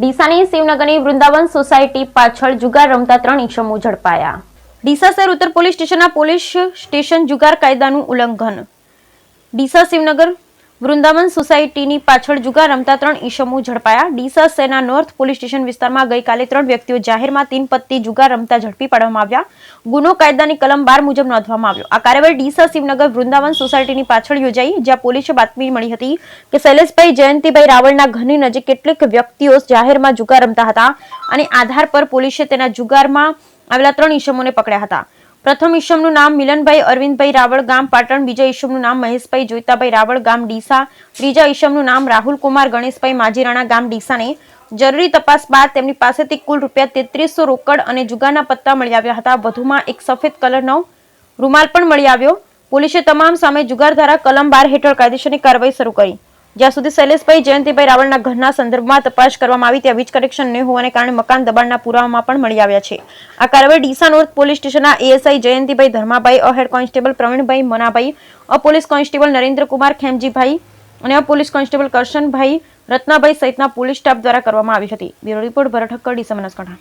ડીસાની શિવનગરની Vrindavan society પાછળ જુગાર રમતા 3 ઇસમો ઝડપાયા। ડીસા શહેર ઉત્તર પોલીસ સ્ટેશનના પોલીસ સ્ટેશન જુગાર કાયદાનું ઉલ્લંઘન। ડીસા શિવનગર વૃંદાવન સોસાયટીની પાછળ જુગાર રમતા 3 ઇસમો ઝડપાયા। ડીસા શહેરના નોર્થ પોલીસ સ્ટેશન વિસ્તારમાં ગઈકાલે 3 વ્યક્તિઓ જાહેરમાં 3 પત્તી જુગાર રમતા ઝડપી પાડવામાં આવ્યા। ગુનો કાયદાની કલમ 12 મુજબ નોંધવામાં આવ્યો। આ કાર્યવાહી ડીસા શિવનગર વૃંદાવન સોસાયટીની પાછળ યોજાઈ, જ્યાં પોલીસે બાતમી મળી હતી કે શૈલેષભાઈ જયંતિભાઈ રાવળના ઘરની નજીક કેટલીક વ્યક્તિઓ જાહેરમાં જુગાર રમતા હતા અને આધાર પર પોલીસે તેના જુગારમાં આવેલા 3 ઇસમોને પકડ્યા હતા। પ્રથમ ઇસમનું નામ મિલનભાઈ અરવિંદભાઈ રાવળ ગામ પાટણ, બીજા ઇસમનું નામ મહેશભાઈ જોઈતાભાઈ રાવળ ગામ ડીસા, ત્રીજા ઇસમનું નામ રાહુલ કુમાર ગણેશભાઈ માજીરાણા ગામ ડીસાને જરૂરી તપાસ બાદ તેમની પાસેથી કુલ ₹3300 રોકડ અને જુગારના પત્તા મળી આવ્યા હતા। વધુમાં એક સફેદ કલરનો રૂમાલ પણ મળી આવ્યો। પોલીસે તમામ સામે જુગાર ધારા કલમ 12 હેઠળ કાયદેસરની કાર્યવાહી શરૂ કરી। જ્યાં સુધી શૈલેષભાઈ જયંતિભાઈ રાવળના ઘરના સંદર્ભમાં તપાસ કરવામાં આવી ત્યાં વીજ કનેક્શન ન હોવાને કારણે મકાન દબાણના પુરાવામાં પણ મળી આવ્યા છે। આ કાર્યવાહી ડીસા નોર્થ પોલીસ સ્ટેશનના ASI Jayantibhai Dharmabhai, head constable Pravinbhai Manabhai, police constable Narendrakumar Khemjibhai અને પોલીસ કોન્સ્ટેબલ કરશનભાઈ રત્નાભાઈ સહિતના પોલીસ સ્ટાફ દ્વારા કરવામાં આવી હતી। બ્યુરો રિપોર્ટ ભરત ઠક્કર, ડીસા બનાસકાંઠા।